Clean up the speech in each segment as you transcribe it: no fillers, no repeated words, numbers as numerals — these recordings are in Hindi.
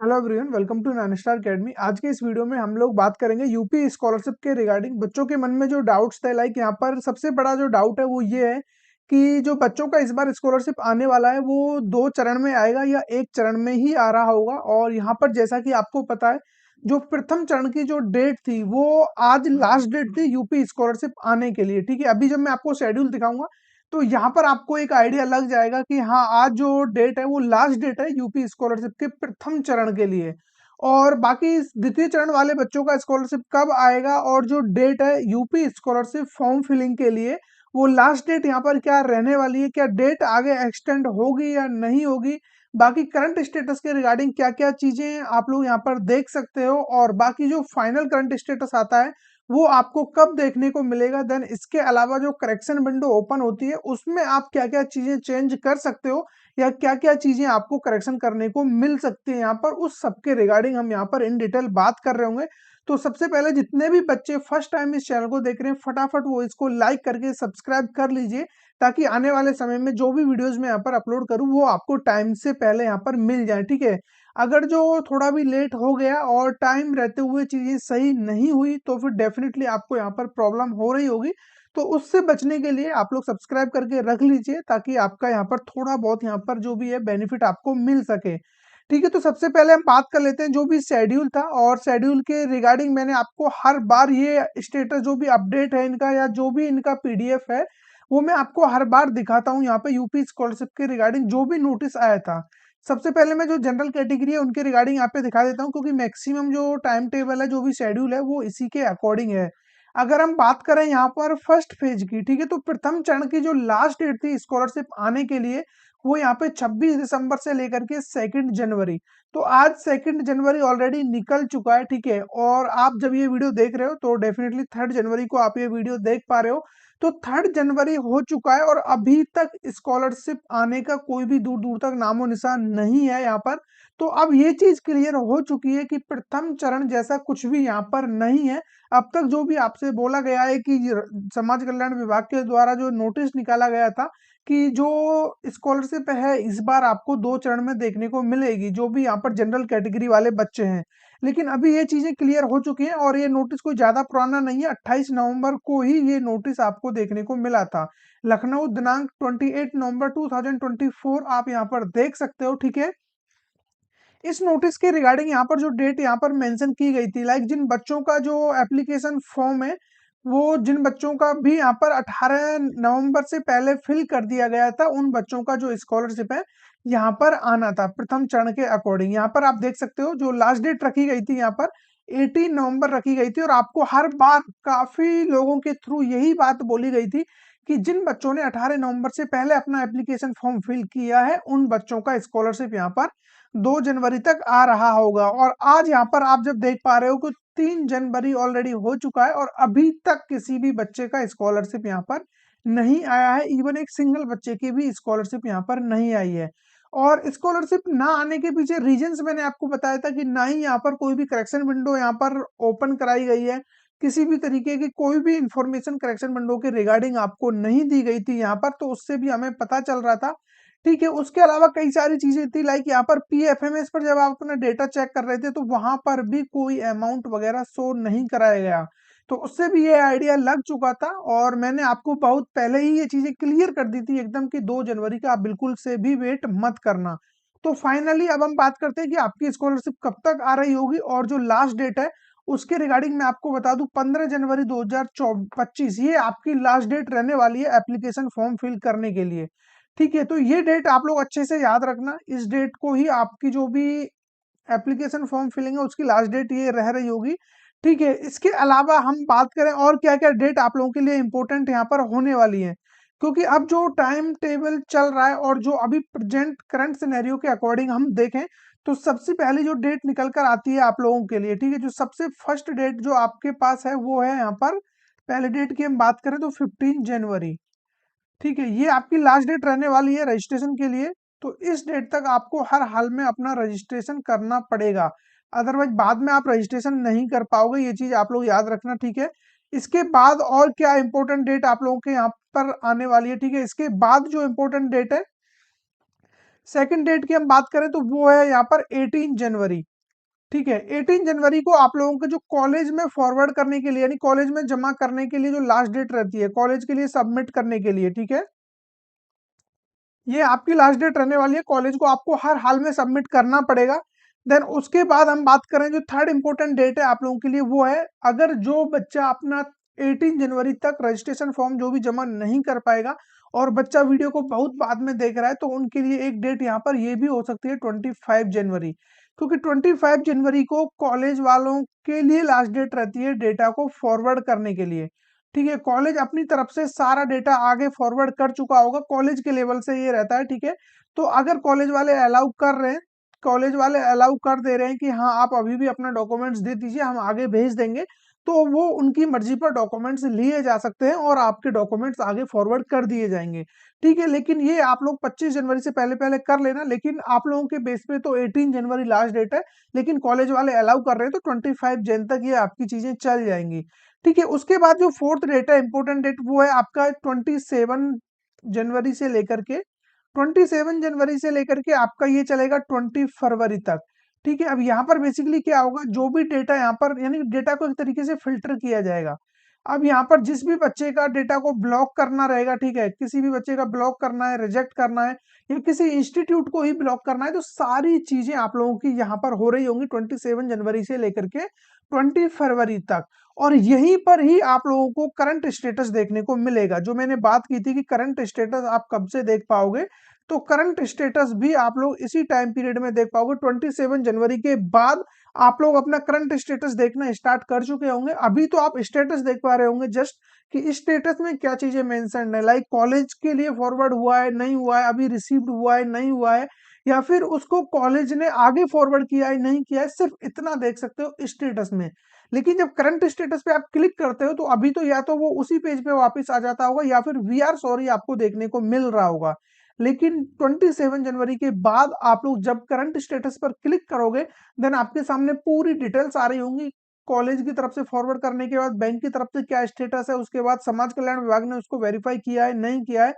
Hello everyone, welcome to nine star academy. आज के इस वीडियो में हम लोग बात करेंगे यूपी स्कॉलरशिप के रिगार्डिंग। बच्चों के मन में जो डाउट्स थे, लाइक यहाँ पर सबसे बड़ा जो डाउट है वो ये है कि जो बच्चों का इस बार स्कॉलरशिप आने वाला है वो 2 चरण में आएगा या एक चरण में ही आ रहा होगा। और यहाँ पर जैसा कि आपको पता है, जो प्रथम चरण की जो डेट थी वो आज लास्ट डेट थी यूपी स्कॉलरशिप आने के लिए। ठीक है, अभी जब मैं आपको शेड्यूल दिखाऊंगा तो यहाँ पर आपको एक आइडिया लग जाएगा कि हाँ, आज जो डेट है वो लास्ट डेट है यूपी स्कॉलरशिप के प्रथम चरण के लिए। और बाकी द्वितीय चरण वाले बच्चों का स्कॉलरशिप कब आएगा और जो डेट है यूपी स्कॉलरशिप फॉर्म फिलिंग के लिए, वो लास्ट डेट यहाँ पर क्या रहने वाली है, क्या डेट आगे एक्सटेंड होगी या नहीं होगी, बाकी करंट स्टेटस के रिगार्डिंग क्या क्या चीजें आप लोग यहाँ पर देख सकते हो, और बाकी जो फाइनल करंट स्टेटस आता है वो आपको कब देखने को मिलेगा। देन इसके अलावा जो करेक्शन विंडो ओपन होती है उसमें आप क्या क्या चीजें चेंज कर सकते हो या क्या क्या चीजें आपको करेक्शन करने को मिल सकती है यहाँ पर, उस सब के रिगार्डिंग हम यहाँ पर इन डिटेल बात कर रहे होंगे। तो सबसे पहले जितने भी बच्चे फर्स्ट टाइम इस चैनल को देख रहे हैं, फटाफट वो इसको लाइक करके सब्सक्राइब कर लीजिए, ताकि आने वाले समय में जो भी वीडियोस मैं यहाँ पर अपलोड करूँ वो आपको टाइम से पहले यहाँ पर मिल जाए। ठीक है, अगर जो थोड़ा भी लेट हो गया और टाइम रहते हुए चीजें सही नहीं हुई तो फिर डेफिनेटली आपको यहाँ पर प्रॉब्लम हो रही होगी। तो उससे बचने के लिए आप लोग सब्सक्राइब करके रख लीजिए, ताकि आपका यहाँ पर थोड़ा बहुत यहाँ पर जो भी है बेनिफिट आपको मिल सके। ठीक है, तो सबसे पहले हम बात कर लेते हैं जो भी शेड्यूल था, और शेड्यूल के रिगार्डिंग मैंने आपको हर बार ये स्टेटस जो भी अपडेट है इनका या जो भी इनका पीडीएफ है वो मैं आपको हर बार दिखाता हूँ यहाँ पे यूपी स्कॉलरशिप के रिगार्डिंग जो भी नोटिस आया था। सबसे पहले मैं जो जनरल कैटेगरी है उनके रिगार्डिंग यहाँ पे दिखा देता हूँ, क्योंकि मैक्सिमम जो टाइम टेबल है, जो भी शेड्यूल है वो इसी के अकॉर्डिंग है। अगर हम बात करें यहाँ पर फर्स्ट फेज की, ठीक है, तो प्रथम चरण की जो लास्ट डेट थी स्कॉलरशिप आने के लिए वो यहाँ पे 26 दिसंबर से लेकर के 2 जनवरी। तो आज 2 जनवरी ऑलरेडी निकल चुका है। ठीक है, और आप जब ये वीडियो देख रहे हो तो डेफिनेटली 3 जनवरी को आप ये वीडियो देख पा रहे हो। तो 3 जनवरी हो चुका है और अभी तक स्कॉलरशिप आने का कोई भी दूर दूर तक नामो निशान नहीं है यहाँ पर। तो अब ये चीज क्लियर हो चुकी है कि प्रथम चरण जैसा कुछ भी यहाँ पर नहीं है। अब तक जो भी आपसे बोला गया है कि समाज कल्याण विभाग के द्वारा जो नोटिस निकाला गया था कि जो स्कॉलरशिप है इस बार आपको 2 चरण में देखने को मिलेगी, जो भी यहाँ पर जनरल कैटेगरी वाले बच्चे हैं। लेकिन अभी ये चीजें क्लियर हो चुकी हैं और ये नोटिस कोई ज्यादा पुराना नहीं है, 28 नवंबर को ही ये नोटिस आपको देखने को मिला था। लखनऊ दिनांक 28 नवंबर 2024 आप यहाँ पर देख सकते हो। ठीक है, इस नोटिस के रिगार्डिंग यहाँ पर जो डेट यहाँ पर मेंशन की गई थी, लाइक जिन बच्चों का जो एप्लीकेशन फॉर्म है वो जिन बच्चों का भी यहाँ पर 18 नवंबर से पहले फिल कर दिया गया था, उन बच्चों का जो स्कॉलरशिप है यहाँ पर आना था प्रथम चरण के अकॉर्डिंग। यहाँ पर आप देख सकते हो जो लास्ट डेट रखी गई थी यहाँ पर 18 नवंबर रखी गई थी, और आपको हर बार काफी लोगों के थ्रू यही बात बोली गई थी कि जिन बच्चों ने 18 नवंबर से पहले अपना एप्लीकेशन फॉर्म फिल किया है उन बच्चों का स्कॉलरशिप यहाँ पर 2 जनवरी तक आ रहा होगा। और आज यहाँ पर आप जब देख पा रहे हो कि 3 जनवरी ऑलरेडी हो चुका है और अभी तक किसी भी बच्चे का स्कॉलरशिप यहाँ पर नहीं आया है। इवन एक सिंगल बच्चे की भी स्कॉलरशिप यहाँ पर नहीं आई है। और स्कॉलरशिप ना आने के पीछे रीजंस मैंने आपको बताया था कि ना ही यहाँ पर कोई भी करेक्शन विंडो यहाँ पर ओपन कराई गई है, किसी भी तरीके की कोई भी इंफॉर्मेशन करेक्शन विंडो के रिगार्डिंग आपको नहीं दी गई थी यहाँ पर, तो उससे भी हमें पता चल रहा था। ठीक है, उसके अलावा कई सारी चीजें थी, लाइक यहाँ पर पीएफएमएस पर जब आप अपना डेटा चेक कर रहे थे तो वहां पर भी कोई अमाउंट वगैरह शो नहीं कराया गया। तो उससे भी ये आइडिया लग चुका था और मैंने आपको बहुत पहले ही ये चीजें क्लियर कर दी थी एकदम कि 2 जनवरी का आप बिल्कुल से भी वेट मत करना। तो फाइनली अब हम बात करते हैं कि आपकी स्कॉलरशिप कब तक आ रही होगी, और जो लास्ट डेट है उसके रिगार्डिंग मैं आपको बता दूं 15 जनवरी 2025 ये आपकी लास्ट डेट रहने वाली है एप्लीकेशन फॉर्म फिल करने के लिए। ठीक है, तो ये डेट आप लोग अच्छे से याद रखना, इस डेट को ही आपकी जो भी एप्लीकेशन फॉर्म फिलिंग है उसकी लास्ट डेट ये रह रही होगी। ठीक है, इसके अलावा हम बात करें और क्या क्या डेट आप लोगों के लिए इंपॉर्टेंट यहाँ पर होने वाली है, क्योंकि अब जो टाइम टेबल चल रहा है और जो अभी प्रेजेंट करंट सिनेरियो के अकॉर्डिंग हम देखें तो सबसे पहली जो डेट निकल कर आती है आप लोगों के लिए, ठीक है, जो सबसे फर्स्ट डेट जो आपके पास है वो है यहाँ पर, पहले डेट की हम बात करें तो 15 जनवरी। ठीक है, ये आपकी लास्ट डेट रहने वाली है रजिस्ट्रेशन के लिए। तो इस डेट तक आपको हर हाल में अपना रजिस्ट्रेशन करना पड़ेगा, अदरवाइज बाद में आप रजिस्ट्रेशन नहीं कर पाओगे, ये चीज आप लोग याद रखना। ठीक है, इसके बाद और क्या इंपॉर्टेंट डेट आप लोगों के यहाँ पर आने वाली है, ठीक है, इसके बाद जो इंपॉर्टेंट डेट है सेकंड डेट की हम बात करें तो वो है यहाँ पर 18 जनवरी। ठीक है। 18 जनवरी को आप लोगों के जो कॉलेज में फॉरवर्ड करने के लिए यानी कॉलेज में जमा करने के लिए जो लास्ट डेट रहती है कॉलेज के लिए सबमिट करने के लिए, ठीक है, ये आपकी लास्ट डेट रहने वाली है। कॉलेज को आपको हर हाल में सबमिट करना पड़ेगा। देन उसके बाद हम बात करें जो थर्ड इंपॉर्टेंट डेट है आप लोगों के लिए, वो है अगर जो बच्चा अपना 18 जनवरी तक रजिस्ट्रेशन फॉर्म जो भी जमा नहीं कर पाएगा और बच्चा वीडियो को बहुत बाद में देख रहा है, तो उनके लिए एक डेट यहाँ पर ये भी हो सकती है 25 जनवरी, क्योंकि 25 जनवरी को कॉलेज वालों के लिए लास्ट डेट रहती है डेटा को फॉरवर्ड करने के लिए। ठीक है, कॉलेज अपनी तरफ से सारा डेटा आगे फॉरवर्ड कर चुका होगा, कॉलेज के लेवल से ये रहता है। ठीक है, तो अगर कॉलेज वाले अलाउ कर रहे हैं, कॉलेज वाले अलाउ कर दे रहे हैं कि हाँ आप अभी भी अपना डॉक्यूमेंट्स दे दीजिए, हम आगे भेज देंगे, तो वो उनकी मर्जी पर डॉक्यूमेंट्स लिए जा सकते हैं और आपके डॉक्यूमेंट्स आगे फॉरवर्ड कर दिए जाएंगे। ठीक है, लेकिन ये आप लोग 25 जनवरी से पहले पहले कर लेना, लेकिन आप लोगों के बेस पे तो 18 जनवरी लास्ट डेट है, लेकिन कॉलेज वाले अलाउ कर रहे हैं तो 25 जन तक ये आपकी चीजें चल जाएंगी। ठीक है, उसके बाद जो फोर्थ डेट है इंपॉर्टेंट डेट, वो है आपका 27 जनवरी से लेकर के 27 जनवरी से लेकर के आपका ये चलेगा 20 फरवरी तक। ठीक है, अब यहाँ पर बेसिकली क्या होगा, जो भी डेटा यहाँ पर यानी डेटा को एक तरीके से फिल्टर किया जाएगा। अब यहाँ पर जिस भी बच्चे का डेटा को ब्लॉक करना रहेगा, ठीक है, किसी भी बच्चे का ब्लॉक करना है, रिजेक्ट करना है या किसी इंस्टीट्यूट को ही ब्लॉक करना है, तो सारी चीजें आप लोगों की यहाँ पर हो रही होंगी 27 जनवरी से लेकर के 20 फरवरी तक। और यहीं पर ही आप लोगों को करंट स्टेटस देखने को मिलेगा। जो मैंने बात की थी कि करंट स्टेटस आप कब से देख पाओगे, तो करंट स्टेटस भी आप लोग इसी टाइम पीरियड में देख पाओगे। 27 जनवरी के बाद आप लोग अपना करंट स्टेटस देखना स्टार्ट कर चुके होंगे। अभी तो आप स्टेटस देख पा रहे होंगे जस्ट कि इस स्टेटस में क्या चीजें मेंशन है, लाइक कॉलेज के लिए फॉरवर्ड हुआ है नहीं हुआ है, अभी रिसीव्ड हुआ है नहीं हुआ है, या फिर उसको कॉलेज ने आगे फॉरवर्ड किया है नहीं किया है, सिर्फ इतना देख सकते हो स्टेटस में। लेकिन जब करंट स्टेटस पे आप क्लिक करते हो तो अभी तो या तो वो उसी पेज पे वापस आ जाता होगा या फिर वी आर सॉरी आपको देखने को मिल रहा होगा। लेकिन 27 जनवरी के बाद आप लोग जब करंट स्टेटस पर क्लिक करोगे, देन आपके सामने पूरी डिटेल्स आ रही होंगी। कॉलेज की तरफ से फॉरवर्ड करने के बाद बैंक की तरफ से क्या स्टेटस है, उसके बाद समाज कल्याण विभाग ने उसको वेरीफाई किया है नहीं किया है,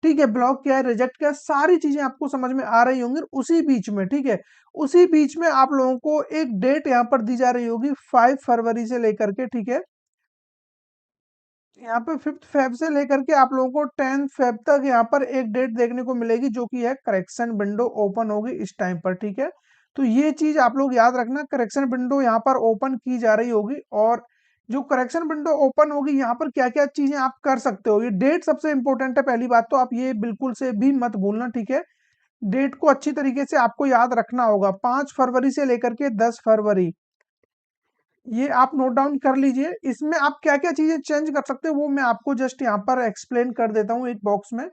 ठीक है, ब्लॉक किया है रिजेक्ट किया है, सारी चीजें आपको समझ में आ रही होंगी उसी बीच में। ठीक है, उसी बीच में आप लोगों को एक डेट यहाँ पर दी जा रही होगी 5 फरवरी से लेकर के, ठीक है, यहाँ पे 5 फेब से लेकर के आप लोगों को 10 फेब तक यहाँ पर एक डेट देखने को मिलेगी, जो कि है करेक्शन विंडो ओपन होगी इस टाइम पर। ठीक है, तो ये चीज आप लोग याद रखना, करेक्शन विंडो यहाँ पर ओपन की जा रही होगी। और जो करेक्शन विंडो ओपन होगी यहाँ पर क्या क्या चीजें आप कर सकते हो, ये डेट सबसे इंपॉर्टेंट है। पहली बात तो आप ये बिल्कुल से भी मत भूलना, ठीक है, डेट को अच्छी तरीके से आपको याद रखना होगा। 5 फरवरी से लेकर के 10 फरवरी, ये आप नोट डाउन कर लीजिए। इसमें आप क्या क्या चीजें चेंज कर सकते हो वो मैं आपको जस्ट यहाँ पर एक्सप्लेन कर देता हूँ एक बॉक्स में।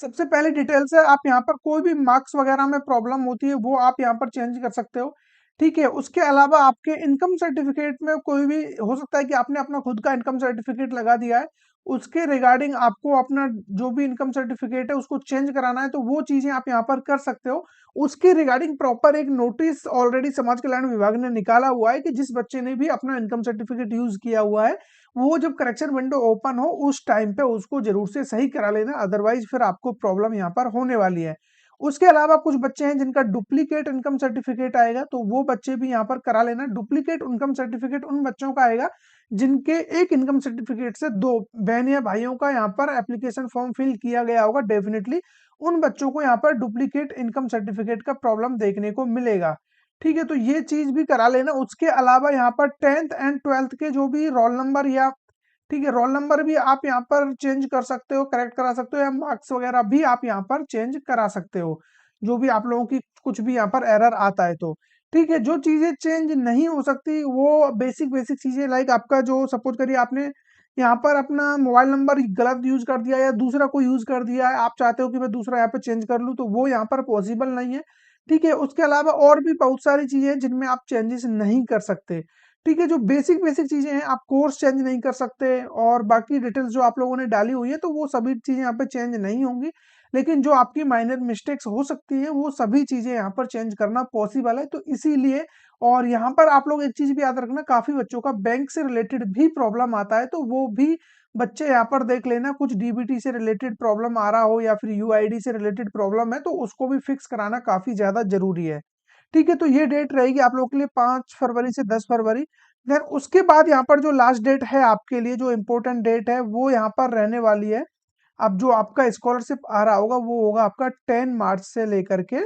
सबसे पहले डिटेल्स है, आप यहाँ पर कोई भी मार्क्स वगैरह में प्रॉब्लम होती है वो आप यहाँ पर चेंज कर सकते हो। ठीक है, उसके अलावा आपके इनकम सर्टिफिकेट में कोई भी हो सकता है कि आपने अपना खुद का इनकम सर्टिफिकेट लगा दिया है, उसके रिगार्डिंग आपको अपना जो भी इनकम सर्टिफिकेट है उसको चेंज कराना है, तो वो चीजें आप यहाँ पर कर सकते हो। उसके रिगार्डिंग प्रॉपर एक नोटिस ऑलरेडी समाज कल्याण विभाग ने निकाला हुआ है कि जिस बच्चे ने भी अपना इनकम सर्टिफिकेट यूज किया हुआ है, वो जब करेक्शन विंडो ओपन हो उस टाइम पे उसको जरूर से सही करा लेना, अदरवाइज फिर आपको प्रॉब्लम यहाँ पर होने वाली है। उसके अलावा कुछ बच्चे हैं जिनका डुप्लीकेट इनकम सर्टिफिकेट आएगा, तो वो बच्चे भी यहाँ पर करा लेना। डुप्लीकेट इनकम सर्टिफिकेट उन बच्चों का आएगा जिनके एक इनकम सर्टिफिकेट से दो बहन या भाइयों का यहाँ पर एप्लीकेशन फॉर्म फिल किया गया होगा, डेफिनेटली उन बच्चों को यहाँ पर डुप्लीकेट इनकम सर्टिफिकेट का प्रॉब्लम देखने को मिलेगा। ठीक है, तो ये चीज भी करा लेना। उसके अलावा यहाँ पर 10th एंड 12th के जो भी रोल नंबर या ठीक है रोल नंबर भी आप यहाँ पर चेंज कर सकते हो, करेक्ट करा सकते हो, या मार्क्स वगैरह भी आप यहाँ पर चेंज करा सकते हो, जो भी आप लोगों की कुछ भी यहाँ पर एरर आता है तो। ठीक है, जो चीजें चेंज नहीं हो सकती वो बेसिक बेसिक चीजें, लाइक आपका जो सपोज करिए आपने यहाँ पर अपना मोबाइल नंबर गलत यूज कर दिया या दूसरा कोई यूज कर दिया है, आप चाहते हो कि मैं दूसरा यहाँ पे चेंज कर लूँ, तो वो यहाँ पर पॉसिबल नहीं है। ठीक है, उसके अलावा और भी बहुत सारी चीजें हैं जिनमें आप चेंजेस नहीं कर सकते। ठीक है, जो बेसिक बेसिक चीजें हैं, आप कोर्स चेंज नहीं कर सकते, और बाकी डिटेल्स जो आप लोगों ने डाली हुई है तो वो सभी चीजें यहाँ पे चेंज नहीं होंगी। लेकिन जो आपकी माइनर मिस्टेक्स हो सकती हैं वो सभी चीजें यहाँ पर चेंज करना पॉसिबल है, तो इसीलिए। और यहाँ पर आप लोग एक चीज भी याद रखना, काफी बच्चों का बैंक से रिलेटेड भी प्रॉब्लम आता है, तो वो भी बच्चे यहाँ पर देख लेना। कुछ डीबीटी से रिलेटेड प्रॉब्लम आ रहा हो या फिर यूआईडी से रिलेटेड प्रॉब्लम है, तो उसको भी फिक्स कराना काफी ज्यादा जरूरी है। ठीक है, तो ये डेट रहेगी आप लोगों के लिए 5 फरवरी से 10 फरवरी। देन उसके बाद यहाँ पर जो लास्ट डेट है आपके लिए, जो इम्पोर्टेंट डेट है वो यहाँ पर रहने वाली है। अब जो आपका स्कॉलरशिप आ रहा होगा वो होगा आपका 10 मार्च से लेकर के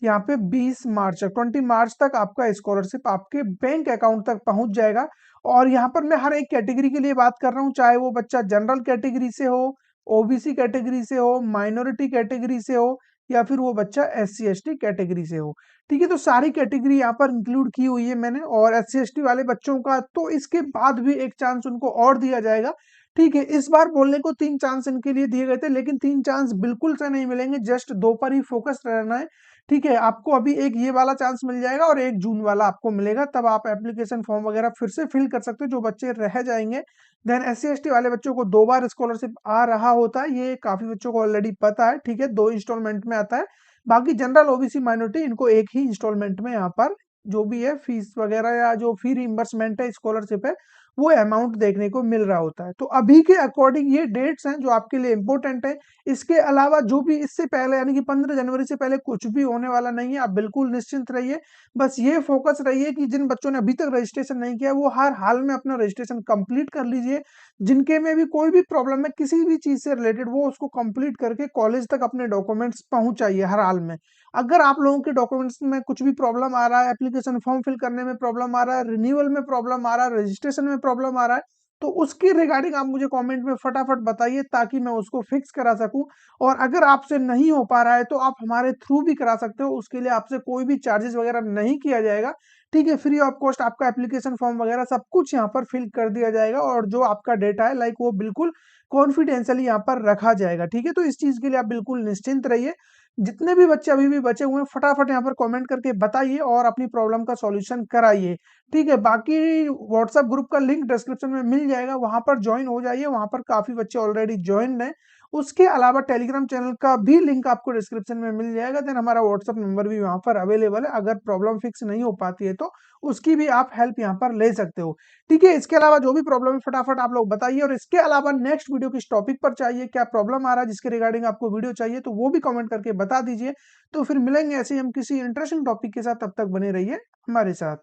यहाँ पे 20 मार्च तक, 20 मार्च तक आपका स्कॉलरशिप आपके बैंक अकाउंट तक पहुंच जाएगा। और यहाँ पर मैं हर एक कैटेगरी के लिए बात कर रहा हूँ, चाहे वो बच्चा जनरल कैटेगरी से हो, ओबीसी कैटेगरी से हो, माइनॉरिटी कैटेगरी से हो, या फिर वो बच्चा एससी एसटी कैटेगरी से हो। ठीक है, तो सारी कैटेगरी यहाँ पर इंक्लूड की हुई है मैंने। और एससी एसटी वाले बच्चों का तो इसके बाद भी एक चांस उनको और दिया जाएगा। ठीक है, इस बार बोलने को 3 चांस इनके लिए दिए गए थे, लेकिन 3 चांस बिल्कुल से नहीं मिलेंगे, जस्ट 2 पर ही फोकस रहना है। ठीक है, आपको अभी एक ये वाला चांस मिल जाएगा और एक जून वाला आपको मिलेगा, तब आप एप्लीकेशन फॉर्म वगैरह फिर से फिल कर सकते हो जो बच्चे रह जाएंगे। देन एससी एसटी वाले बच्चों को 2 बार स्कॉलरशिप आ रहा होता है, ये काफी बच्चों को ऑलरेडी पता है। ठीक है, 2 इंस्टॉलमेंट में आता है। बाकी जनरल ओबीसी माइनॉरिटी इनको एक ही इंस्टॉलमेंट में यहाँ पर जो भी है फीस वगैरह या जो फी रिइंबर्समेंट है, स्कॉलरशिप है, वो अमाउंट देखने को मिल रहा होता है। तो अभी के अकॉर्डिंग ये डेट्स हैं जो आपके लिए इंपॉर्टेंट है। इसके अलावा जो भी इससे पहले यानी कि 15 जनवरी से पहले कुछ भी होने वाला नहीं है, आप बिल्कुल निश्चिंत रहिए। बस ये फोकस रहिए कि जिन बच्चों ने अभी तक रजिस्ट्रेशन नहीं किया वो हर हाल में अपना रजिस्ट्रेशन कंप्लीट कर लीजिए। जिनके में भी कोई भी प्रॉब्लम है किसी भी चीज से रिलेटेड, वो उसको कंप्लीट करके कॉलेज तक अपने डॉक्यूमेंट्स पहुंचाइए हर हाल में। अगर आप लोगों के डॉक्यूमेंट्स में कुछ भी प्रॉब्लम आ रहा है, एप्लीकेशन फॉर्म फिल करने में प्रॉब्लम आ रहा है, रिन्यूअल में प्रॉब्लम आ रहा है, रजिस्ट्रेशन में प्रॉब्लम आ रहा है, तो उसकी रिगार्डिंग आप मुझे कमेंट में फटाफट बताइए ताकि मैं उसको फिक्स करा सकूं। और अगर आपसे नहीं हो पा रहा है तो आप हमारे थ्रू भी करा सकते हो, उसके लिए आपसे कोई भी चार्जेस वगैरह नहीं किया जाएगा। ठीक है, फ्री ऑफ कॉस्ट आपका एप्लीकेशन फॉर्म वगैरह सब कुछ यहाँ पर फिल कर दिया जाएगा, और जो आपका डेटा है लाइक वो बिल्कुल कॉन्फिडेंशियली यहाँ पर रखा जाएगा। ठीक है, तो इस चीज के लिए आप बिल्कुल निश्चिंत रहिए। जितने भी बच्चे अभी भी बचे हुए हैं फटाफट यहाँ पर कमेंट करके बताइए और अपनी प्रॉब्लम का सॉल्यूशन कराइए। ठीक है, बाकी व्हाट्सएप ग्रुप का लिंक डिस्क्रिप्शन में मिल जाएगा, वहां पर ज्वाइन हो जाइए, वहां पर काफी बच्चे ऑलरेडी ज्वाइन हैं। उसके अलावा टेलीग्राम चैनल का भी लिंक आपको डिस्क्रिप्शन में मिल जाएगा। देन हमारा व्हाट्सएप नंबर भी वहां पर अवेलेबल है, अगर प्रॉब्लम फिक्स नहीं हो पाती है तो उसकी भी आप हेल्प यहाँ पर ले सकते हो। ठीक है, इसके अलावा जो भी प्रॉब्लम है फटाफट आप लोग बताइए, और इसके अलावा नेक्स्ट वीडियो किस टॉपिक पर चाहिए, क्या प्रॉब्लम आ रहा है जिसके रिगार्डिंग आपको वीडियो चाहिए, तो वो भी कमेंट करके बता दीजिए। तो फिर मिलेंगे ऐसे ही हम किसी इंटरेस्टिंग टॉपिक के साथ, तब तक बने रहिए हमारे साथ।